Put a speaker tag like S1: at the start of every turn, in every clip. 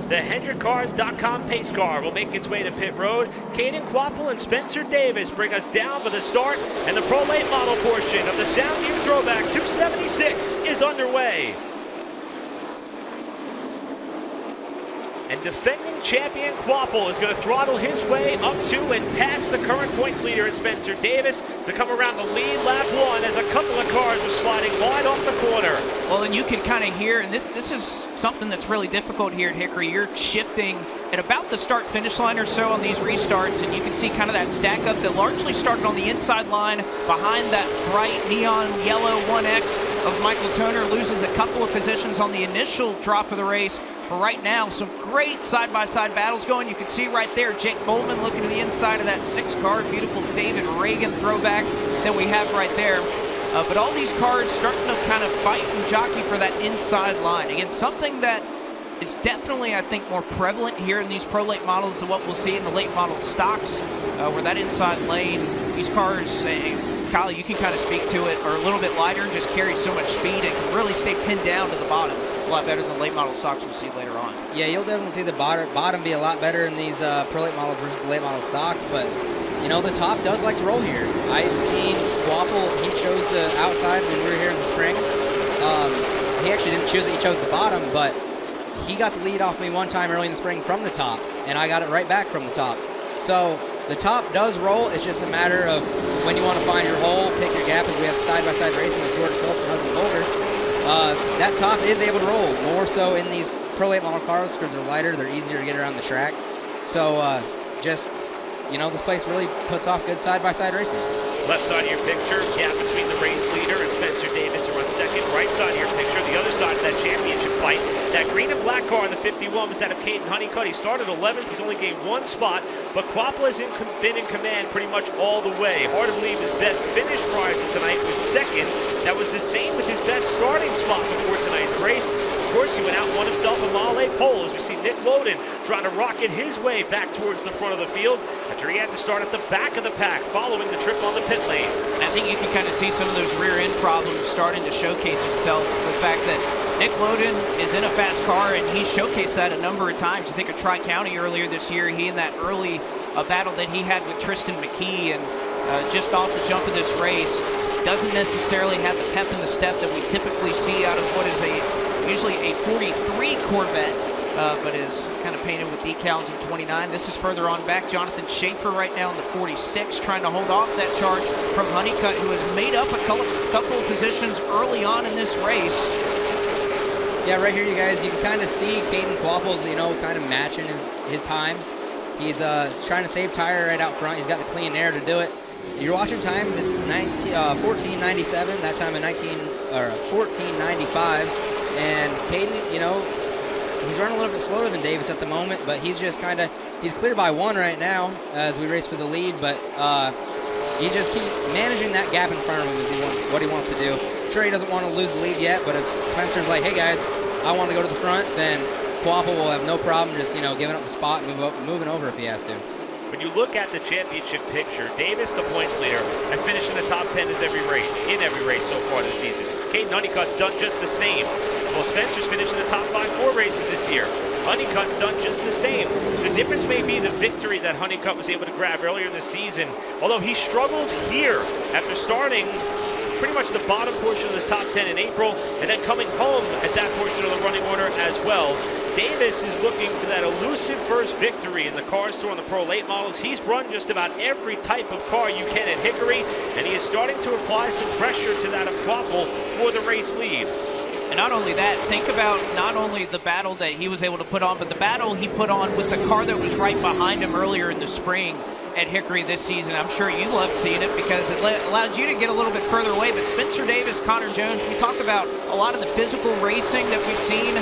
S1: The HendrickCars.com pace car will make its way to pit road. Caden Quapple and Spencer Davis bring us down for the start, and the Pro Late Model portion of the Soundview Throwback 276 is underway. And defending champion Quapple is going to throttle his way up to and past the current points leader in Spencer Davis to come around the lead lap one as a couple of cars are sliding wide off the corner.
S2: Well, and you can kind of hear, and this is something that's really difficult here at Hickory. You're shifting at about the start-finish line or so on these restarts, and you can see kind of that stack up that largely started on the inside line behind that bright neon yellow 1X of Michael Toner. Loses a couple of positions on the initial drop of the race. But right now, some great side-by-side battles going. You can see right there, Jake Bowman looking to the inside of that 6-car. Beautiful David Reagan throwback that we have right there. But all these cars starting to kind of fight and jockey for that inside line. Again, something that is definitely, I think, more prevalent here in these Pro Late models than what we'll see in the late model stocks, where that inside lane, these cars, Kyle, you can kind of speak to it, are a little bit lighter and just carry so much speed and can really stay pinned down to the bottom. A lot better than late model stocks we'll see later on.
S3: Yeah, you'll definitely see the bottom be a lot better in these Pro Late models versus the late model stocks, but you know, the top does like to roll here. I've seen Quapple, he chose the outside when we were here in the spring. He actually didn't choose it, he chose the bottom, but he got the lead off me one time early in the spring from the top, and I got it right back from the top. So the top does roll, it's just a matter of when you want to find your hole, pick your gap, as we have side-by-side racing with George Phillips and Hudson Boulder. That top is able to roll, more so in these Pro Late model cars because they're lighter, they're easier to get around the track. So just, you know, this place really puts off good side-by-side racing.
S1: Left side of your picture, gap between the race leader and Spencer Davis, who runs second. Right side of your picture, the other side of that championship fight. That green and black car in the 51 was that of Caden Honeycutt. He started 11th, he's only gained one spot, but Quapple has been in command pretty much all the way. Hard to believe his best finish prior to tonight was second. That was the same with his best starting spot before tonight's race. Of course, he went out and won himself a Mile pole as we see Nick Woden trying to rocket his way back towards the front of the field after he had to start at the back of the pack following the trip on the pit lane.
S2: I think you can kind of see some of those rear end problems starting to showcase itself. The fact that Nick Woden is in a fast car, and he showcased that a number of times. I think at Tri-County earlier this year, he in that early battle that he had with Tristan McKee, and just off the jump of this race, doesn't necessarily have the pep in the step that we typically see out of what is usually a 43 Corvette, but is kind of painted with decals in 29. This is further on back. Jonathan Schaefer right now in the 46, trying to hold off that charge from Honeycutt, who has made up a couple of positions early on in this race.
S3: Yeah, right here, you guys, you can kind of see Caden Quapple's, you know, kind of matching his times. He's trying to save tire right out front. He's got the clean air to do it. You're watching times, it's 14:97, that time in 14:95. And Caden, you know, he's running a little bit slower than Davis at the moment, but he's just kind of, he's clear by one right now as we race for the lead, but he's just keep managing that gap in front of him is what he wants to do. Sure, he doesn't want to lose the lead yet, but if Spencer's like, hey guys, I want to go to the front, then Quapple will have no problem just, you know, giving up the spot and moving over if he has to.
S1: When you look at the championship picture, Davis, the points leader, has finished in the top 10 in every race so far this season. Caden Honeycutt's done just the same. Well, Spencer's finished in the top 4 races this year. Honeycutt's done just the same. The difference may be the victory that Honeycutt was able to grab earlier in the season, although he struggled here after starting pretty much the bottom portion of the top 10 in April and then coming home at that portion of the running order as well. Davis is looking for that elusive first victory in the Car Store on the Pro Late models. He's run just about every type of car you can at Hickory, and he is starting to apply some pressure to that of Quapple for the race lead.
S2: And not only that, think about not only the battle that he was able to put on, but the battle he put on with the car that was right behind him earlier in the spring at Hickory this season. I'm sure you loved seeing it because it allowed you to get a little bit further away. But Spencer Davis, Connor Jones, we talk about a lot of the physical racing that we've seen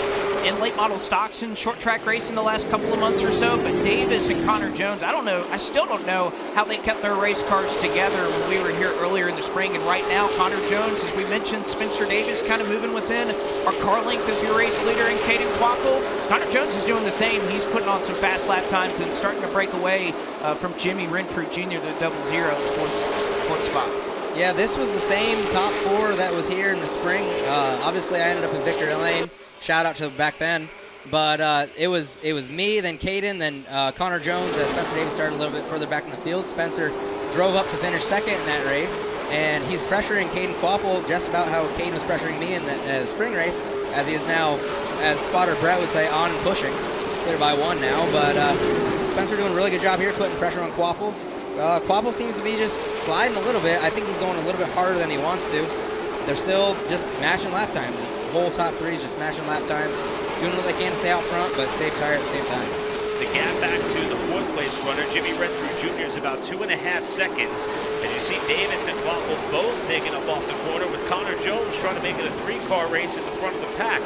S2: in late model stocks and short track racing the last couple of months or so, but Davis and Connor Jones, I still don't know how they kept their race cars together when we were here earlier in the spring. And right now, Connor Jones, as we mentioned, Spencer Davis kind of moving within our car length of your race leader in Caden Quapple. Connor Jones is doing the same. He's putting on some fast lap times and starting to break away from Jimmy Renfrew Jr., the 00, fourth spot.
S3: Yeah, this was the same top 4 that was here in the spring. Obviously, I ended up in Victory Lane. Shout out to back then. But it was me, then Caden, then Connor Jones. Spencer Davis started a little bit further back in the field. Spencer drove up to finish second in that race, and he's pressuring Caden Quapple just about how Caden was pressuring me in the spring race, as he is now, as spotter Brett would say, on and pushing. Clear by 1 now, but Spencer doing a really good job here, putting pressure on Quapple. Quapple seems to be just sliding a little bit. I think he's going a little bit harder than he wants to. They're still just matching lap times. The whole top 3 is just matching lap times, doing what they can to stay out front, but save tire at the same time.
S1: The gap back to the 4th place runner, Jimmy Renfrew Jr. is about 2.5 seconds. And you see Davis and Quapple both taking up off the corner, with Connor Jones trying to make it a 3-car race at the front of the pack.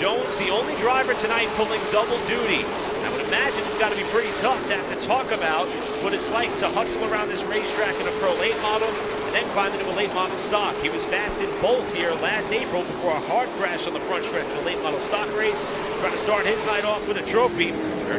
S1: Jones, the only driver tonight pulling double duty. I would imagine it's got to be pretty tough to have to talk about what it's like to hustle around this racetrack in a Pro Late Model and then climb into a Late Model stock. He was fast in both here last April before a hard crash on the front stretch of the Late Model stock race, trying to start his night off with a trophy.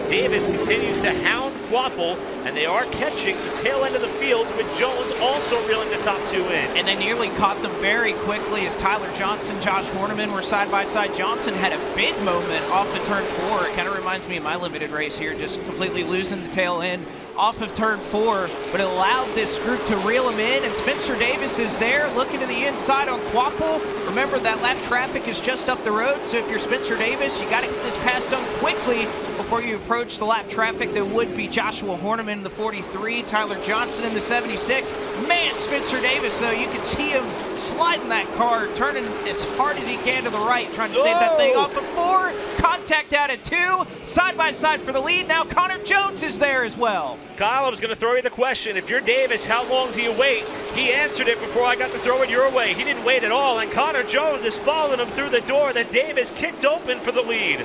S1: Davis continues to hound Quapple, and they are catching the tail end of the field, with Jones also reeling the top 2 in.
S2: And they nearly caught them very quickly as Tyler Johnson, Josh Horneman were side by side. Johnson had a big moment off the turn 4. It kind of reminds me of my limited race here, just completely losing the tail end off of turn 4, but it allowed this group to reel him in, and Spencer Davis is there looking to the inside on Quapple. Remember, that lap traffic is just up the road, so if you're Spencer Davis, you got to get this pass done quickly before you approach the lap traffic that would be Joshua Horneman in the 43, Tyler Johnson in the 76. Man, Spencer Davis, though, you can see him sliding that car, turning as hard as he can to the right, trying to save that thing off of 4. Contact out at 2, side by side for the lead. Now Connor Jones is there as well.
S1: Kyle, I was going to throw you the question. If you're Davis, how long do you wait? He answered it before I got to throw it your way. He didn't wait at all, and Connor Jones is following him through the door that Davis kicked open for the lead.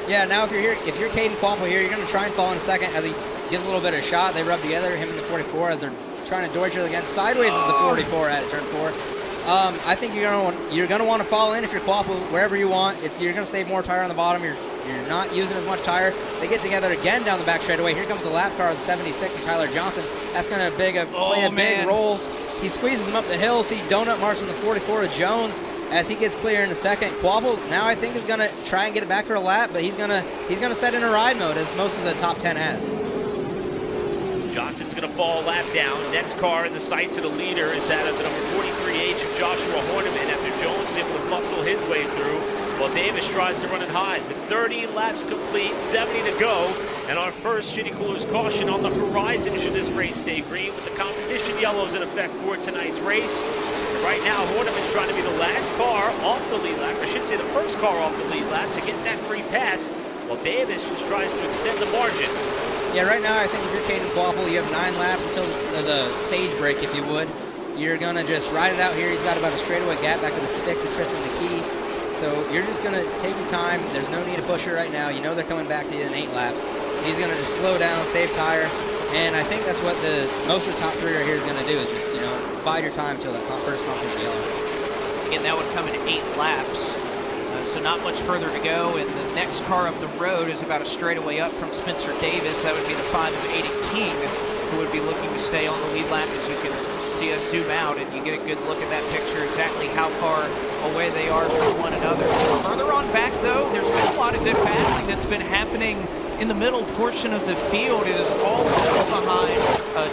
S3: Yeah, now if you're Caden Quapple here, you're going to try and fall in a second as he gives a little bit of a shot. They rub together, him and the 44, as they're trying to door each other again. Sideways is the 44 at turn 4. I think you're gonna want to fall in if you're Quapple wherever you want. You're gonna save more tire on the bottom. You're not using as much tire. They get together again down the back straightaway. Here comes the lap car of the 76 of Tyler Johnson. That's gonna play a big role. He squeezes him up the hill. See donut marks on the 44 of Jones as he gets clear in the second. Quapple now I think is gonna try and get it back for a lap, but he's gonna set in a ride mode as most of the top 10 has.
S1: Johnson's going to fall a lap down. Next car in the sights of the leader is that of the number 43H of Joshua Horneman, after Jones is able to muscle his way through, while Davis tries to run it high. With 30 laps complete, 70 to go, and our first Shitty Coolers caution on the horizon should this race stay green, with the competition yellows in effect for tonight's race. And right now, Horneman's trying to be the last car off the lead lap, I should say the first car off the lead lap, to get that free pass, while Davis just tries to extend the margin.
S3: Yeah, right now I think if you're Caden Quapple, you have 9 laps until the stage break, if you would. You're going to just ride it out here. He's got about a straightaway gap back to the 6 of Tristan McKee. So you're just going to take your time. There's no need to push it right now. You know they're coming back to you in 8 laps. He's going to just slow down, save tire. And I think that's what most of the top 3 right here is going to do, is just, bide your time until that first competition yellow.
S2: Again, that would come in 8 laps. So not much further to go, and the next car up the road is about a straightaway up from Spencer Davis. That would be the 5 of Aiden King, who would be looking to stay on the lead lap. As you can see us zoom out, and you get a good look at that picture, exactly how far away they are from one another. Further on back, though, there's been a lot of good battling that's been happening in the middle portion of the field. It is all behind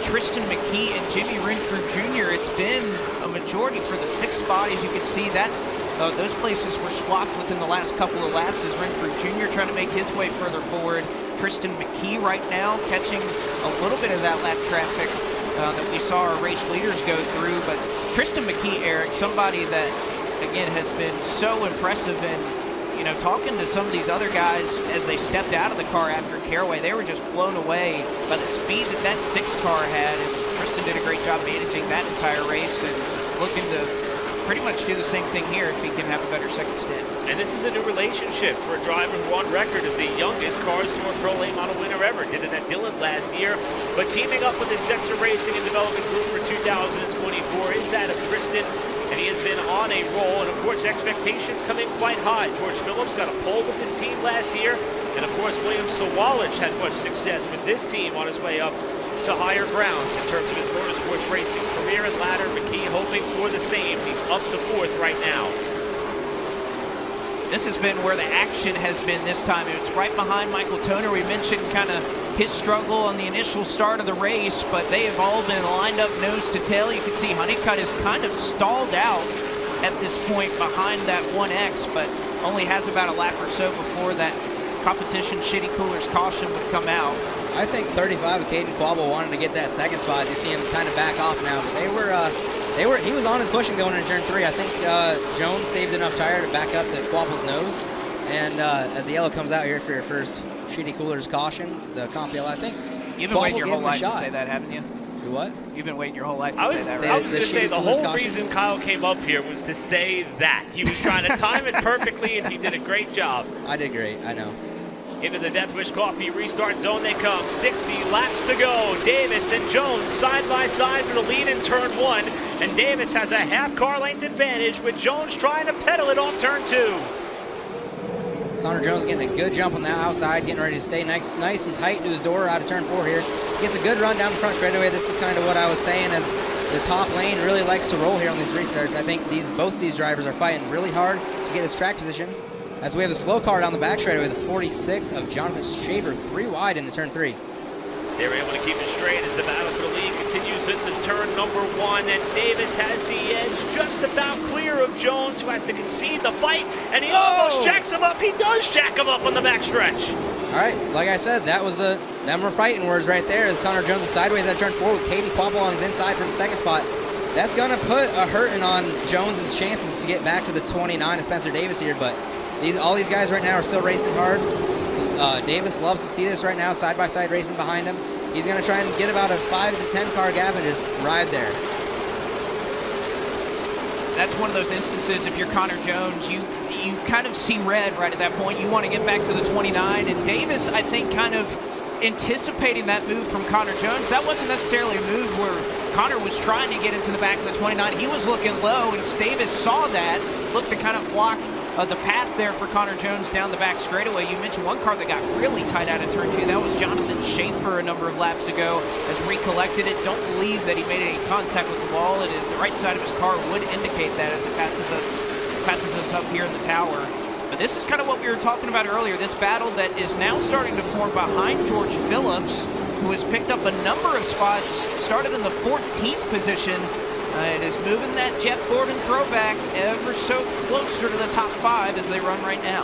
S2: Tristan McKee and Jimmy Renfrew Jr. It's been a majority for the 6th spot. As you can see, that those places were swapped within the last couple of laps as Renfrew Jr. trying to make his way further forward. Tristan McKee right now catching a little bit of that lap traffic that we saw our race leaders go through. But Tristan McKee, Eric, somebody that, again, has been so impressive. And, talking to some of these other guys as they stepped out of the car after Caraway, they were just blown away by the speed that 6 car had. And Tristan did a great job managing that entire race and looking to pretty much do the same thing here if he can have a better second stint.
S1: And this is a new relationship for a driver who on record is the youngest Cars Tour Pro Late Model winner ever. Did it at Dillon last year, but teaming up with the Sexer Racing and Development Group for 2024 is that of Tristan, and he has been on a roll, and of course expectations come in quite high. George Phillips got a pole with his team last year, and of course William Sawalich had much success with this team on his way up to higher grounds in terms of his motorsports racing career and ladder. McKee hoping for the same. He's up to 4th right now.
S2: this has been where the action has been this time. It's right behind Michael Toner. We mentioned kind of his struggle on the initial start of the race, but they have all been lined up nose to tail. You can see Honeycutt is kind of stalled out at this point behind that 1X, but only has about a lap or so before that competition Shitty Coolers caution would come out.
S3: I think 35 of Caden Quabble wanted to get that second spot. As you see him kind of back off now, but he was on and pushing going into turn 3. I think Jones saved enough tire to back up to Quabble's nose. And as the yellow comes out here for your first Shitty Coolers caution, the comp yellow, I think
S2: You've been waiting your whole life to say that, haven't you?
S3: Do what?
S2: You've been waiting your whole life to say that, right?
S1: I was going to say the whole reason Kyle came up here was to say that. He was trying to time it perfectly, and he did a great job.
S3: I did great, I know.
S1: Into the Death Wish Coffee restart zone they come. 60 laps to go. Davis and Jones side by side for the lead in turn 1. And Davis has a half car length advantage with Jones trying to pedal it off turn 2.
S3: Connor Jones getting a good jump on the outside, getting ready to stay nice and tight to his door out of turn 4 here. Gets a good run down the front straightaway. This is kind of what I was saying, as the top lane really likes to roll here on these restarts. I think both these drivers are fighting really hard to get this track position. As we have a slow car down the back straightaway, the 46 of Jonathan Shaver, 3 wide into turn 3.
S1: They were able to keep it straight as the battle for the lead continues into turn number 1, and Davis has the edge just about clear of Jones, who has to concede the fight, and he almost jacks him up. He does jack him up on the backstretch.
S3: All right, like I said, them were fighting words right there, as Connor Jones is sideways at turn 4 with Caden Quabble on his inside for the second spot. That's going to put a hurting on Jones's chances to get back to the 29 of Spencer Davis here, but all these guys right now are still racing hard. Davis loves to see this right now, side-by-side racing behind him. He's going to try and get about a 5 to 10 car gap and just ride there.
S2: That's one of those instances, if you're Connor Jones, you kind of see red right at that point. You want to get back to the 29, and Davis, I think, kind of anticipating that move from Connor Jones. That wasn't necessarily a move where Connor was trying to get into the back of the 29. He was looking low, and Davis saw that, looked to kind of block the path there for Connor Jones down the back straightaway. You mentioned one car that got really tight out of turn 2. That was Jonathan Schaefer a number of laps ago. Has recollected it. Don't believe that he made any contact with the wall. And the right side of his car would indicate that as it passes us up here in the tower. But this is kind of what we were talking about earlier. This battle that is now starting to form behind George Phillips, who has picked up a number of spots, started in the 14th position. It is moving that Jeff Gordon throwback ever so closer to the top 5 as they run right now.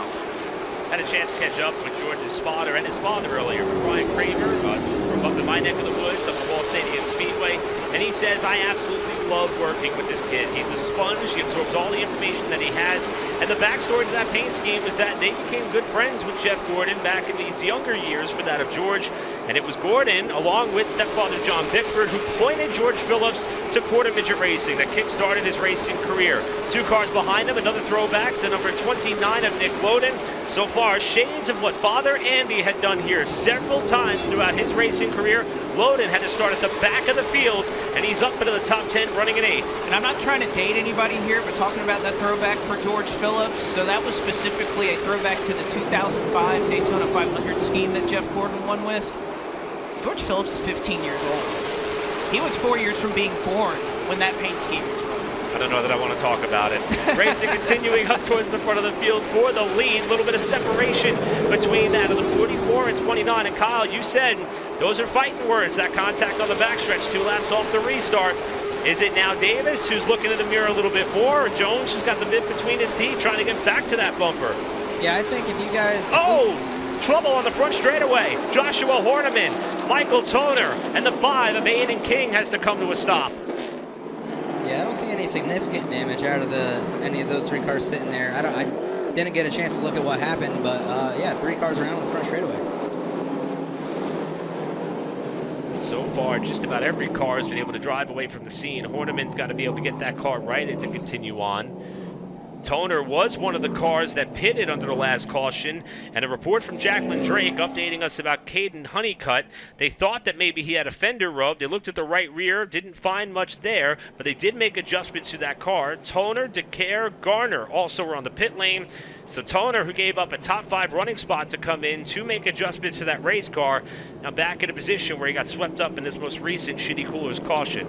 S1: Had a chance to catch up with George's spotter and his father earlier, Brian Kramer, from up in my neck of the woods, up at Wall Stadium Speedway. And he says, I absolutely love working with this kid. He's a sponge. He absorbs all the information that he has. And the backstory to that paint scheme is that they became good friends with Jeff Gordon back in these younger years for that of George. And it was Gordon, along with stepfather John Bickford, who pointed George Phillips to quarter midget racing that kick-started his racing career. 2 cars behind him, another throwback, the number 29 of Nick Loden. So far, shades of what Father Andy had done here several times throughout his racing career. Loden had to start at the back of the field, and he's up into the top 10 running an 8.
S2: And I'm not trying to date anybody here, but talking about that throwback for George Phillips. So that was specifically a throwback to the 2005 Daytona 500 scheme that Jeff Gordon won with. George Phillips is 15 years old. He was 4 years from being born when that paint scheme was run.
S1: I don't know that I want to talk about it. Racing continuing up towards the front of the field for the lead. A little bit of separation between that of the 44 and 29. And Kyle, you said those are fighting words, that contact on the backstretch, 2 laps off the restart. Is it now Davis who's looking in the mirror a little bit more, or Jones who's got the bit between his teeth trying to get back to that bumper?
S3: Yeah, I think if you guys...
S1: Trouble on the front straightaway. Joshua Horniman, Michael Toner, and the 5 of Aiden King has to come to a stop.
S3: Yeah, I don't see any significant damage out of any of those 3 cars sitting there. I didn't get a chance to look at what happened, but yeah, 3 cars around on the front straightaway.
S1: So far, just about every car has been able to drive away from the scene. Horniman's got to be able to get that car righted to continue on. Toner was one of the cars that pitted under the last caution, and a report from Jacqueline Drake updating us about Caden Honeycutt. They thought that maybe he had a fender rub. They looked at the right rear, didn't find much there, but they did make adjustments to that car. Toner, DeCare, Garner also were on the pit lane. So Toner, who gave up a top 5 running spot to come in to make adjustments to that race car, now back in a position where he got swept up in this most recent Shitty Coolers caution.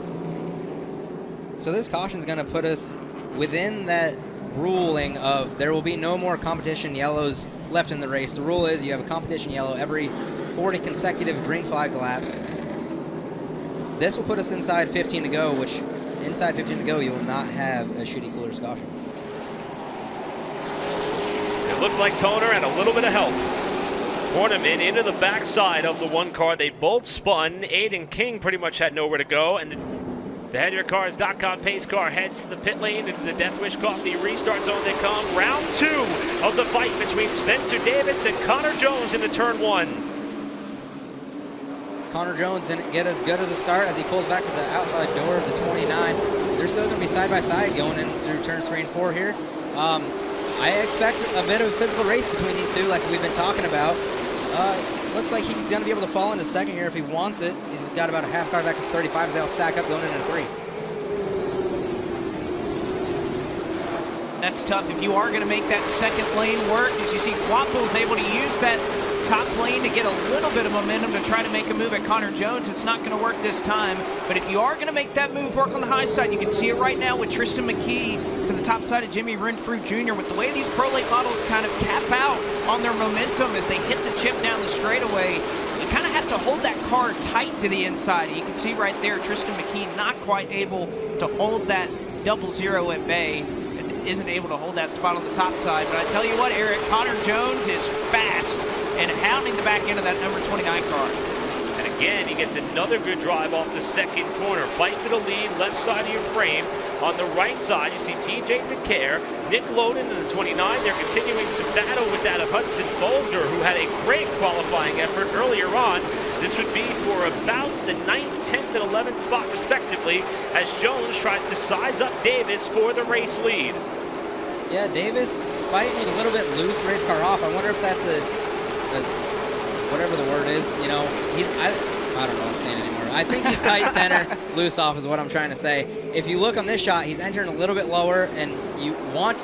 S3: So this caution is going to put us within that ruling of there will be no more competition yellows left in the race. The rule is you have a competition yellow every 40 consecutive green flag laps. This will put us inside 15 to go, which inside 15 to go, you will not have a shitty cooler's caution.
S1: It looks like Toner and a little bit of help. Horniman into the backside of the one car. They both spun. Aiden King pretty much had nowhere to go. And the HeadYourCars.com pace car heads to the pit lane into the Death Wish Coffee restart zone. They come. Round 2 of the fight between Spencer Davis and Connor Jones into turn 1.
S3: Connor Jones didn't get as good of the start as he pulls back to the outside door of the 29. They're still going to be side by side going in through turns 3 and 4 here. I expect a bit of a physical race between these two, like we've been talking about. Looks like he's going to be able to fall into second here if he wants it. He's got about a half car back to 35 as they'll stack up going into 3.
S2: That's tough if you are going to make that second lane work. As you see, Guapo's able to use that top lane to get a little bit of momentum to try to make a move at Connor Jones. It's not going to work this time, but if you are going to make that move work on the high side, you can see it right now with Tristan McKee to the top side of Jimmy Renfrew Jr. With the way these Pro Late models kind of cap out on their momentum as they hit the chip down the straightaway, you kind of have to hold that car tight to the inside. You can see right there, Tristan McKee not quite able to hold that 00 at bay. Isn't able to hold that spot on the top side. But I tell you what, Eric, Connor Jones is fast and hounding the back end of that number 29 car.
S1: And again, he gets another good drive off the second corner. Fight for the lead, left side of your frame. On the right side, you see TJ DeCare, Nick Loden in the 29. They're continuing to battle with that of Hudson Boulder, who had a great qualifying effort earlier on. This would be for about the 9th, 10th, and 11th spot, respectively, as Jones tries to size up Davis for the race lead.
S3: Yeah, Davis fighting a little bit loose race car off. I wonder if that's a whatever the word is, you know, I don't know what I'm saying anymore. I think he's tight center, loose off is what I'm trying to say. If you look on this shot, he's entering a little bit lower, and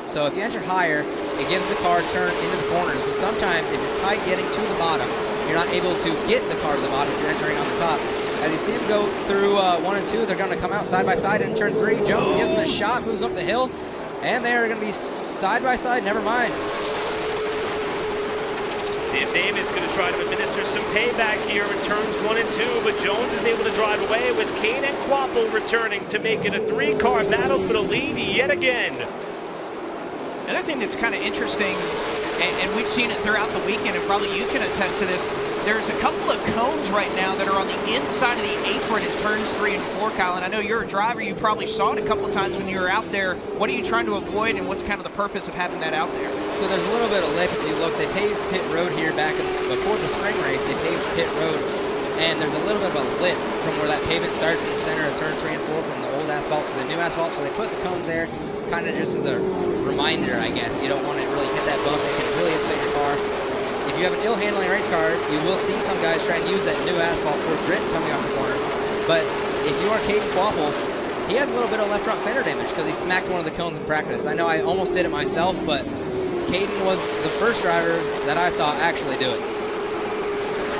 S3: so if you enter higher, it gives the car turn into the corners. But sometimes if you're tight getting to the bottom, you're not able to get the car to the bottom if you're entering on the top. As you see him go through 1 and 2, they're going to come out side by side in turn 3. Jones gives him a shot, moves up the hill, and they are going to be side by side, never mind.
S1: See if Davis is going to try to administer some payback here in turns 1 and 2, but Jones is able to drive away with Kane and Quapple returning to make it a 3-car battle for the lead yet again.
S2: Another thing that's kind of interesting, and we've seen it throughout the weekend, and probably you can attest to this, there's a couple of cones right now that are on the inside of the apron in turns 3 and 4, Kyle, and I know you're a driver, you probably saw it a couple of times when you were out there. What are you trying to avoid, and what's kind of the purpose of having that out there?
S3: So there's a little bit of lip. If you look, they paved pit road here before the spring race. They paved pit road, and there's a little bit of a lip from where that pavement starts in the center of turns 3 and 4 from the old asphalt to the new asphalt. So they put the cones there, kind of just as a reminder, I guess. You don't want to really hit that bump. It can really upset your car. If you have an ill-handling race car, you will see some guys try and use that new asphalt for grit coming off the corner. But if you are Caden Quapple, he has a little bit of left front fender damage because he smacked one of the cones in practice. I know I almost did it myself, but Caden was the first driver that I saw actually do it.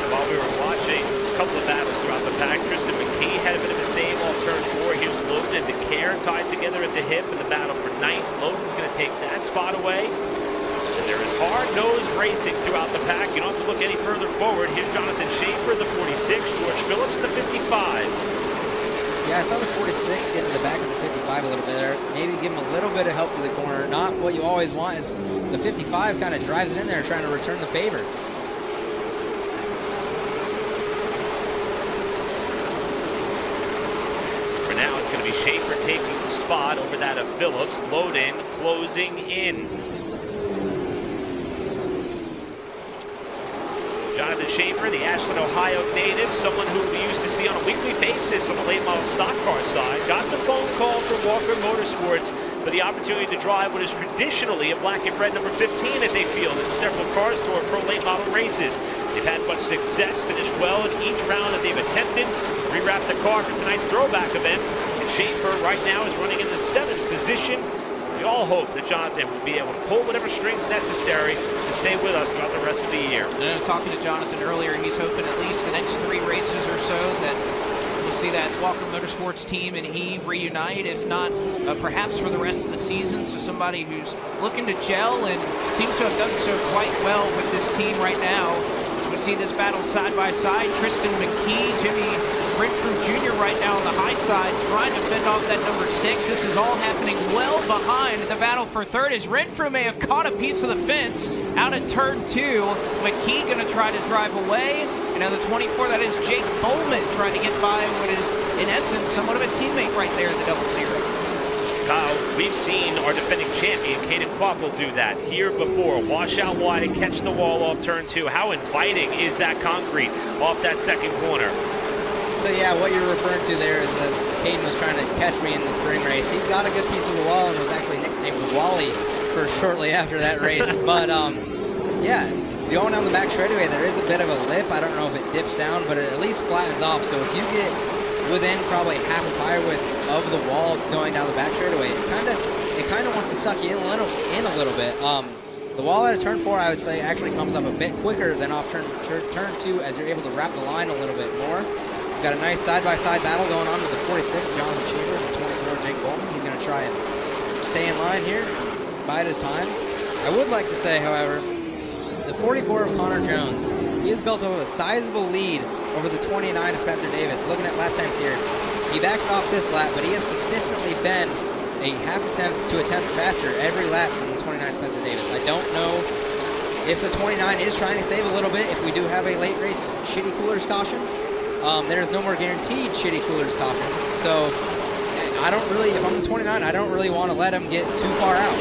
S1: While we were watching a couple of battles throughout the pack, Tristan McKee had a bit of a save all turn 4. Here's Loden and DeCare tied together at the hip in the battle for 9th. Loden's going to take that spot away. And there is hard-nosed racing throughout the pack. You don't have to look any further forward. Here's Jonathan Schaefer, the 46, George Phillips, the 55.
S3: Yeah, I saw the 46 get in the back of the 55 a little bit there. Maybe give him a little bit of help to the corner. Not what you always want is the 55 kind of drives it in there trying to return the favor.
S1: For now, it's going to be Schaefer taking the spot over that of Phillips. Loden closing in. Jonathan Schaefer, the Ashland, Ohio native, someone who we used to see on a weekly basis on the late model stock car side, got the phone call from Walker Motorsports for the opportunity to drive what is traditionally a black and red number 15 at they field in several cars toward pro late model races. They've had much success, finished well in each round that they've attempted, rewrapped the car for tonight's throwback event, and Schaefer right now is running in the 7th position. We all hope that Jonathan will be able to pull whatever strings necessary to stay with us throughout the rest of the year.
S2: Talking to Jonathan earlier, he's hoping at least the next 3 races or so that we'll see that Walker Motorsports team and he reunite, if not perhaps for the rest of the season. So somebody who's looking to gel and seems to have done so quite well with this team right now. So we see this battle side by side. Tristan McKee, Jimmy Renfrew Jr. right now on the high side trying to fend off that number 6. This is all happening well behind the battle for third as Renfrew may have caught a piece of the fence out at turn 2. McKee going to try to drive away. And now the 24, that is Jake Bowman trying to get by what is in essence somewhat of a teammate right there in the 00.
S1: Kyle, we've seen our defending champion, Caden Quapple, do that here before. Wash out wide and catch the wall off turn 2. How inviting is that concrete off that second corner?
S3: So yeah, what you're referring to there is as Caden was trying to catch me in the spring race. He got a good piece of the wall and was actually nicknamed Wally for shortly after that race. But yeah, going down the back straightaway, there is a bit of a lip. I don't know if it dips down, but it at least flattens off. So if you get within probably half a tire width of the wall going down the back straightaway, it kind of wants to suck you in a little bit. The wall at a turn 4, I would say, actually comes up a bit quicker than off turn 2 as you're able to wrap the line a little bit more. Got a nice side-by-side battle going on with the 46, Jonathan Chamber, and the 24, Jake Bowman. He's going to try and stay in line here, bide his time. I would like to say, however, the 44 of Connor Jones, he has built up a sizable lead over the 29 of Spencer Davis. Looking at lap times here, he backs off this lap, but he has consistently been a half a tenth to a tenth faster every lap than the 29 Spencer Davis. I don't know if the 29 is trying to save a little bit if we do have a late race shitty coolers caution. There's no more guaranteed shitty coolers cautions, so I don't really, if I'm the 29, I don't really want to let him get too far out.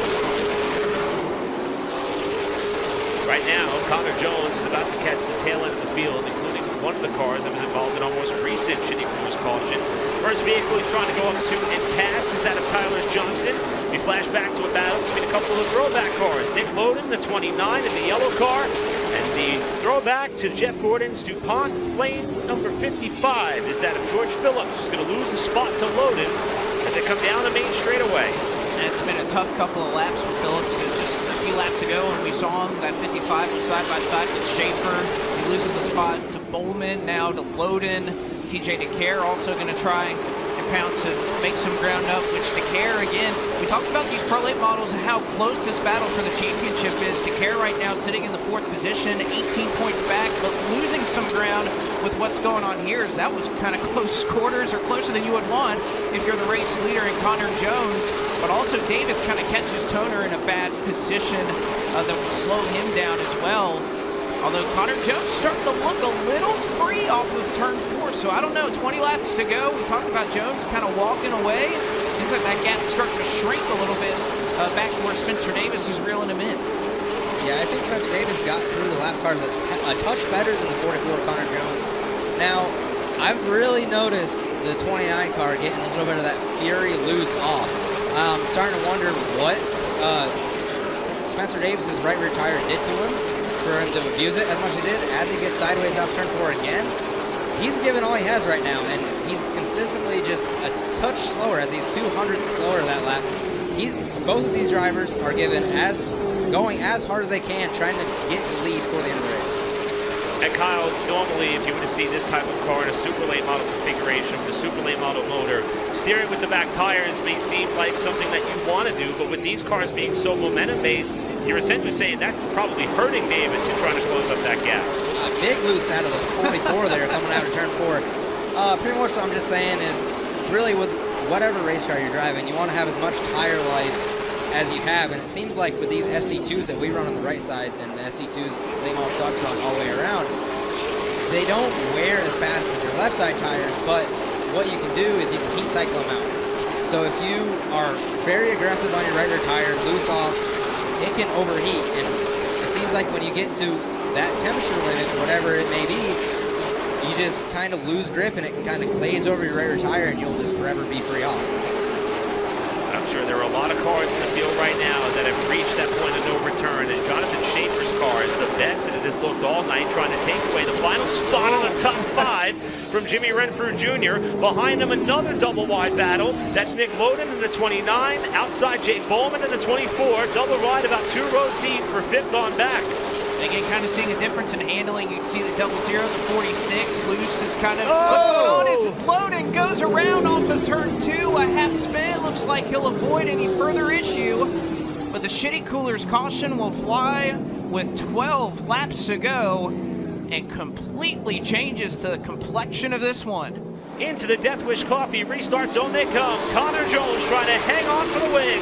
S1: Right now, Connor Jones is about to catch the tail end of the field, including one of the cars that was involved in our most recent shitty coolers caution. First vehicle he's trying to go up to and pass is that of Tyler Johnson. We flash back to a battle between a couple of throwback cars. Nick Loden, the 29 in the yellow car, and the throwback to Jeff Gordon's DuPont Flame number 55 is that of George Phillips, who's going to lose the spot to Loden as they come down the main straightaway.
S2: And it's been a tough couple of laps for Phillips. Just a few laps ago when we saw him, that 55 was side by side with Schaefer. He loses the spot to Bowman, now to Loden. TJ DeCare also going to try and pounce and make some ground up, which DeCare, again, we talked about these Pro Late models and how close this battle for the championship is. DeCare right now sitting in the 4th position, 18 points back, but losing some ground with what's going on here, as that was kind of close quarters, or closer than you would want if you're the race leader in Connor Jones. But also Davis kind of catches Toner in a bad position that will slow him down as well. Although Connor Jones starting to look a little free off of turn 4, so I don't know, 20 laps to go. We talked about Jones kind of walking away. Seems like that gap's starting to shrink a little bit back to where Spencer Davis is reeling him in.
S3: Yeah, I think Spencer Davis got through the lap cars a touch better than the 44 Connor Jones. Now, I've really noticed the 29 car getting a little bit of that fury loose off. I'm starting to wonder what Spencer Davis's right rear tire did to him for him to abuse it as much as he did. As he gets sideways off turn 4 again, he's giving all he has right now, and he's consistently just a touch slower as he's 200 slower that lap. Both of these drivers are going as hard as they can, trying to get the lead for the end of the race.
S1: And Kyle, normally if you were to see this type of car in a super late model configuration with a super late model motor, steering with the back tires may seem like something that you want to do, but with these cars being so momentum based, you're essentially saying that's probably hurting Davis in trying to close up that gap.
S3: A big loose out of the 44 there coming out of turn 4. Pretty much what I'm just saying is, really with whatever race car you're driving, you want to have as much tire life as you have, and it seems like with these SC2s that we run on the right sides and the SC2s late model stocks run all the way around, they don't wear as fast as your left side tires, but what you can do is you can heat cycle them out. So if you are very aggressive on your right rear tire, loose off, it can overheat, and it seems like when you get to that temperature limit, whatever it may be, you just kind of lose grip and it can kind of glaze over your right rear tire and you'll just forever be free off.
S1: I'm sure there are a lot of cars in the field right now that have reached that point of no return, as Jonathan Schaefer's car is the best that it has looked all night, trying to take away the final spot in the top 5 from Jimmy Renfrew Jr. Behind him, another double wide battle. That's Nick Loden in the 29, outside Jake Bowman in the 24, double wide about 2 rows deep for 5th on back.
S2: Again, kind of seeing a difference in handling. You can see the 00, the 46. Loose is kind of what's going on is loading, goes around off of turn 2. A half spin. Looks like he'll avoid any further issue. But the Shitty Cooler's caution will fly with 12 laps to go and completely changes the complexion of this one.
S1: Into the Death Wish Coffee restart zone they come. Connor Jones trying to hang on for the win.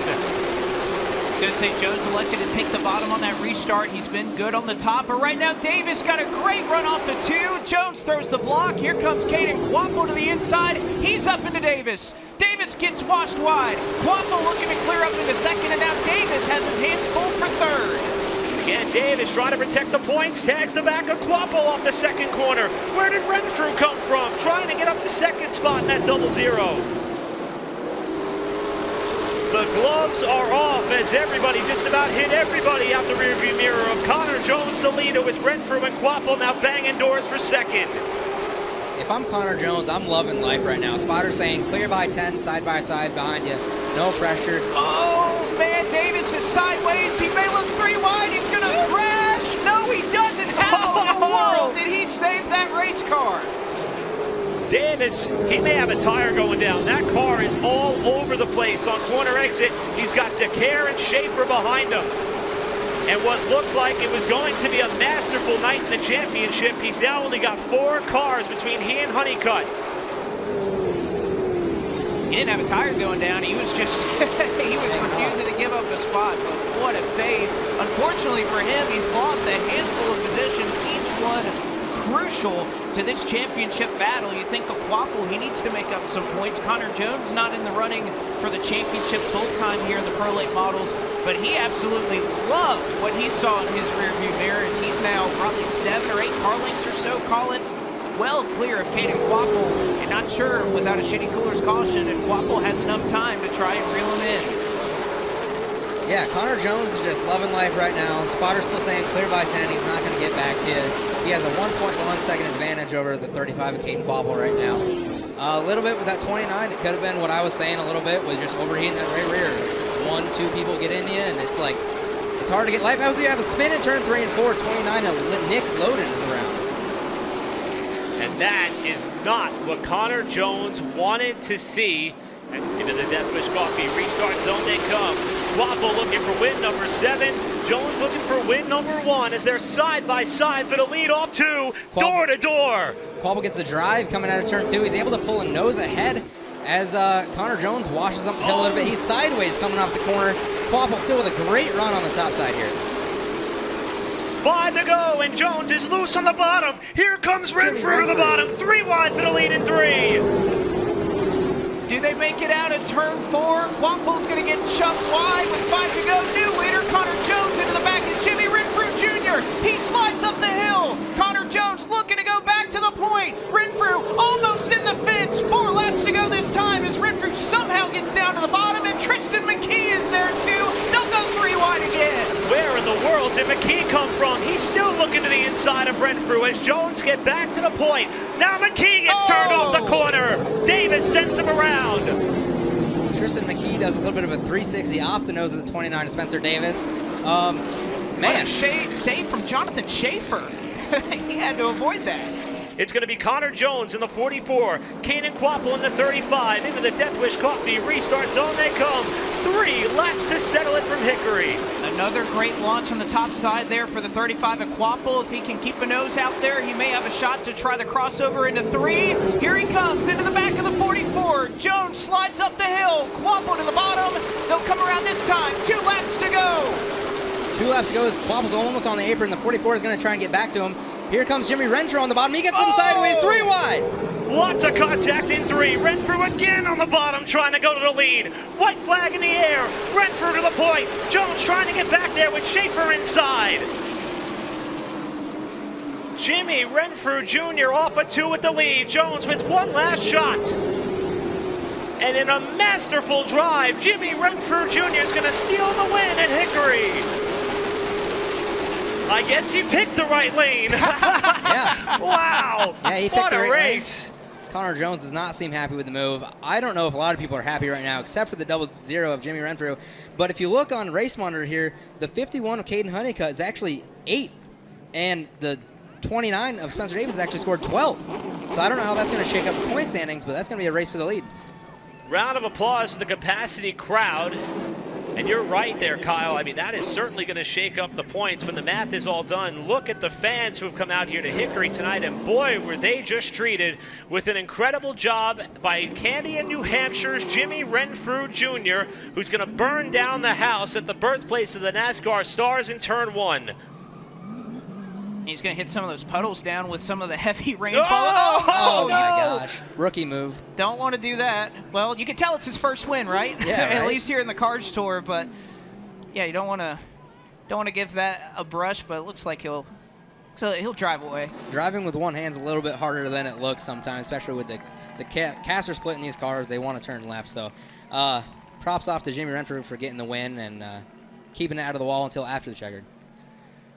S2: Gonna say Jones elected to take the bottom on that restart. He's been good on the top, but right now Davis got a great run off the 2. Jones throws the block. Here comes Caden Quapo to the inside. He's up into Davis. Davis gets washed wide. Quapo looking to clear up into second, and now Davis has his hands full for third.
S1: Again, Davis trying to protect the points. Tags the back of Quapo off the second corner. Where did Renfrew come from? Trying to get up the second spot in that 00. The gloves are off as everybody just about hit everybody out the rearview mirror of Connor Jones, the leader, with Renfrew and Quapo now banging doors for second.
S3: If I'm Connor Jones, I'm loving life right now. Spotter saying clear by 10, side by side behind you. No pressure.
S2: Oh, man, Davis is sideways. He may look 3 wide. He's going to crash. No, he doesn't. How in the world did he save that race car?
S1: Davis, he may have a tire going down. That car is all over the place on corner exit. He's got DeCare and Schaefer behind him. And what looked like it was going to be a masterful night in the championship, he's now only got 4 cars between he and Honeycutt.
S2: He didn't have a tire going down. He was just, he was refusing to give up a spot. But what a save. Unfortunately for him, he's lost a handful of positions, each one crucial to this championship battle. You think of Quapo, he needs to make up some points. Connor Jones not in the running for the championship full-time here in the Pro Late Models, but he absolutely loved what he saw in his rearview mirror as he's now probably 7 or 8 car lengths or so, call it, well clear of Caden Quapo, and not sure without a Shitty Cooler's caution if Quapo has enough time to try and reel him in.
S3: Yeah, Connor Jones is just loving life right now. Spotter's still saying clear by 10. He's not going to get back to you. He has a 1.1 second advantage over the 35 of Caden Quapo right now. A little bit with that 29, it could have been what I was saying a little bit, was just overheating that right rear. 1, 2 people get in you, and it's like, it's hard to get life. Obviously, you have a spin in turn 3 and 4. 29, Nick Loden is around.
S1: And that is not what Connor Jones wanted to see. And into the Death Wish Coffee restart zone they come. Quapo looking for win number 7. Jones looking for win number 1 as they're side by side for the lead off 2, door to door.
S3: Quapo gets the drive coming out of turn 2. He's able to pull a nose ahead as Connor Jones washes up the hill a little bit. He's sideways coming off the corner. Quapo still with a great run on the top side here.
S1: 5 to go, and Jones is loose on the bottom. Here comes Renfrew to the bottom. 3 wide for the lead in 3.
S2: Do they make it out at turn 4? Quapo's going to get shoved wide with 5 to go. New leader, Connor Jones into the back of Jimmy Renfrew Jr. He slides up the hill. Connor Jones looking to go back to the point. Renfrew almost in the fence. 4 laps to go this time as Renfrew somehow gets down to the bottom, and Tristan McKee is there too. They'll go 3 wide again.
S1: Where in the world did McKee come from? He's still looking to the inside of Renfrew as Jones get back to the point. Now McKee gets turned off the corner. Davis sends him around.
S3: Tristan McKee does a little bit of a 360 off the nose of the 29 to Spencer Davis. Man,
S2: save from Jonathan Schaefer. He had to avoid that.
S1: It's going to be Connor Jones in the 44, Caden Quapo in the 35, into the Death Wish Coffee restart zone they come. 3 laps to settle it from Hickory.
S2: Another great launch on the top side there for the 35 at Quapo. If he can keep a nose out there, he may have a shot to try the crossover into 3. Here he comes into the back of the 44. Jones slides up the hill. Quapo to the bottom. They'll come around this time. 2 laps to go.
S3: 2 laps to go as Quapo's almost on the apron. The 44 is going to try and get back to him. Here comes Jimmy Renfrew on the bottom. He gets them sideways, 3 wide.
S1: Lots of contact in 3. Renfrew again on the bottom trying to go to the lead. White flag in the air. Renfrew to the point. Jones trying to get back there with Schaefer inside. Jimmy Renfrew Jr. off a 2 with the lead. Jones with 1 last shot. And in a masterful drive, Jimmy Renfrew Jr. is going to steal the win at Hickory. I guess he picked the right lane.
S3: Yeah.
S1: Wow.
S3: Yeah, he picked
S1: what
S3: the
S1: a
S3: right
S1: race.
S3: Lane. Connor Jones does not seem happy with the move. I don't know if a lot of people are happy right now, except for the 00 of Jimmy Renfrew. But if you look on Race Monitor here, the 51 of Caden Honeycutt is actually 8th and the 29 of Spencer Davis has actually scored 12. So I don't know how that's going to shake up the point standings, but that's going to be a race for the lead.
S1: Round of applause for the capacity crowd. And you're right there, Kyle. I mean, that is certainly going to shake up the points when the math is all done. Look at the fans who have come out here to Hickory tonight, and boy, were they just treated with an incredible job by Candia, New Hampshire's Jimmy Renfrew Jr., who's going to burn down the house at the birthplace of the NASCAR stars in Turn 1.
S2: He's going to hit some of those puddles down with some of the heavy rain
S1: Oh!
S2: falling.
S3: Oh,
S2: no!
S3: my gosh. Rookie move.
S2: Don't want to do that. Well, you can tell it's his first win, right?
S3: Yeah,
S2: At
S3: right?
S2: least here in the Cars Tour, but yeah, you don't want to give that a brush, but it looks like he'll drive away.
S3: Driving with one hand's a little bit harder than it looks sometimes, especially with the caster split in these cars. They want to turn left. So props off to Jimmy Renfrew for getting the win and keeping it out of the wall until after the checkered.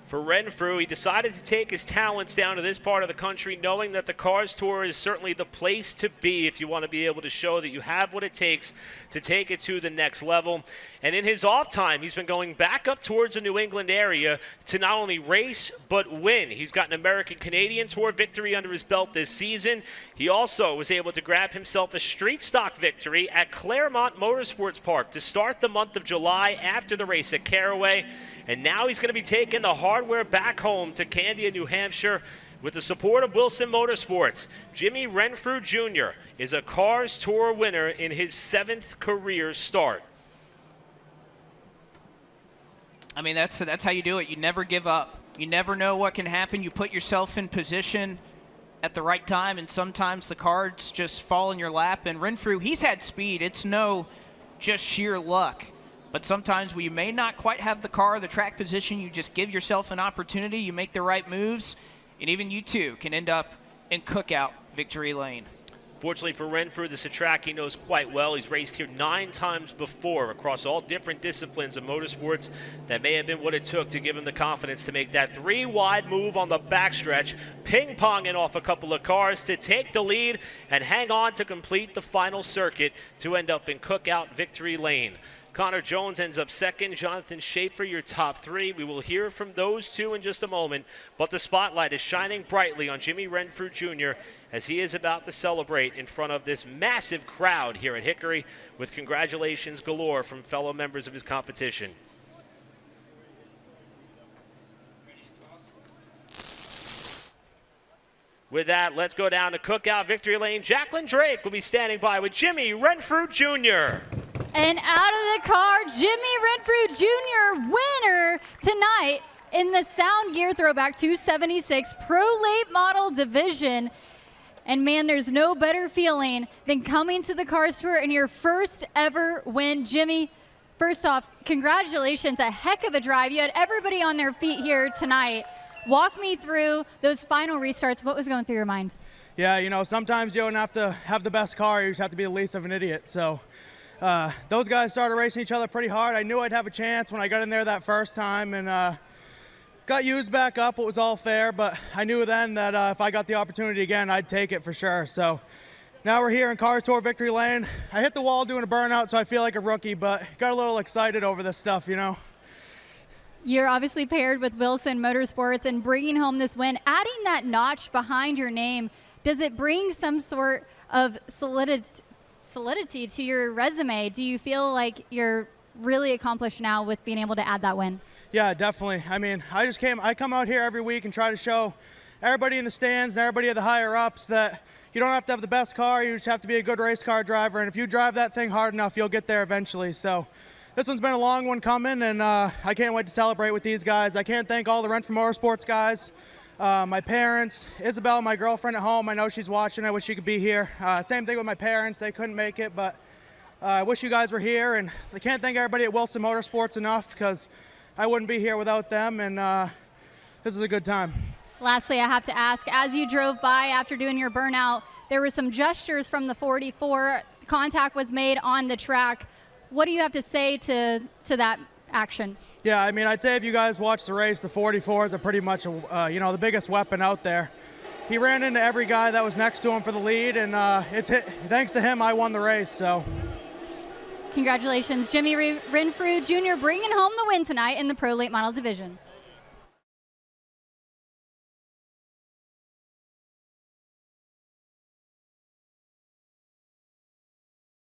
S1: For Renfrew, he decided to take his talents down to this part of the country, knowing that the Cars Tour is certainly the place to be if you want to be able to show that you have what it takes to take it to the next level. And in his off time, he's been going back up towards the New England area to not only race, but win. He's got an American-Canadian Tour victory under his belt this season. He also was able to grab himself a street stock victory at Claremont Motorsports Park to start the month of July after the race at Caraway. And now he's going to be taking the hardware back home to Candia, New Hampshire, with the support of Wilson Motorsports. Jimmy Renfrew Jr. is a Cars Tour winner in his 7th career start.
S2: I mean, that's how you do it. You never give up. You never know what can happen. You put yourself in position at the right time, and sometimes the cards just fall in your lap. And Renfrew, he's had speed. It's no just sheer luck. But sometimes when you may not quite have the car, the track position, you just give yourself an opportunity, you make the right moves, and even you too can end up in Cookout Victory Lane.
S1: Fortunately for Renfrew, this is a track he knows quite well. He's raced here 9 times before across all different disciplines of motorsports. That may have been what it took to give him the confidence to make that 3-wide move on the backstretch, ping-ponging off a couple of cars to take the lead and hang on to complete the final circuit to end up in Cookout Victory Lane. Connor Jones ends up second. Jonathan Schaefer, your top 3. We will hear from those two in just a moment. But the spotlight is shining brightly on Jimmy Renfrew Jr. as he is about to celebrate in front of this massive crowd here at Hickory with congratulations galore from fellow members of his competition. With that, let's go down to Cookout Victory Lane. Jacqueline Drake will be standing by with Jimmy Renfrew Jr.
S4: And out of the car, Jimmy Renfrew Jr., winner tonight in the Sound Gear Throwback 276 Pro Late Model Division. And man, there's no better feeling than coming to the Cars Tour in your first ever win. Jimmy, first off, congratulations, a heck of a drive. You had everybody on their feet here tonight. Walk me through those final restarts. What was going through your mind?
S5: Yeah, you know, sometimes you don't have to have the best car, you just have to be the least of an idiot. So those guys started racing each other pretty hard. I knew I'd have a chance when I got in there that first time and got used back up. It was all fair, but I knew then that if I got the opportunity again, I'd take it for sure. So now we're here in Cars Tour Victory Lane. I hit the wall doing a burnout, so I feel like a rookie, but got a little excited over this stuff, you know.
S4: You're obviously paired with Wilson Motorsports and bringing home this win. Adding that notch behind your name, does it bring some sort of solidity to your resume? Do you feel like you're really accomplished now with being able to add that win?
S5: Yeah, definitely. I mean, I come out here every week and try to show everybody in the stands and everybody at the higher ups that you don't have to have the best car, you just have to be a good race car driver, and if you drive that thing hard enough, you'll get there eventually. So this one's been a long one coming, and I can't wait to celebrate with these guys. I can't thank all the Renfrew Motorsports guys, my parents, Isabel, my girlfriend at home. I know she's watching. I wish she could be here. Same thing with my parents. They couldn't make it, but I wish you guys were here. And I can't thank everybody at Wilson Motorsports enough because I wouldn't be here without them, and this is a good time.
S4: Lastly, I have to ask, as you drove by after doing your burnout, there were some gestures from the 44. Contact was made on the track. What do you have to say to that action?
S5: Yeah, I mean, I'd say if you guys watch the race, the 44 is pretty much, you know, the biggest weapon out there. He ran into every guy that was next to him for the lead, and thanks to him, I won the race. So,
S4: congratulations, Jimmy Renfrew Jr. bringing home the win tonight in the Pro Late Model Division.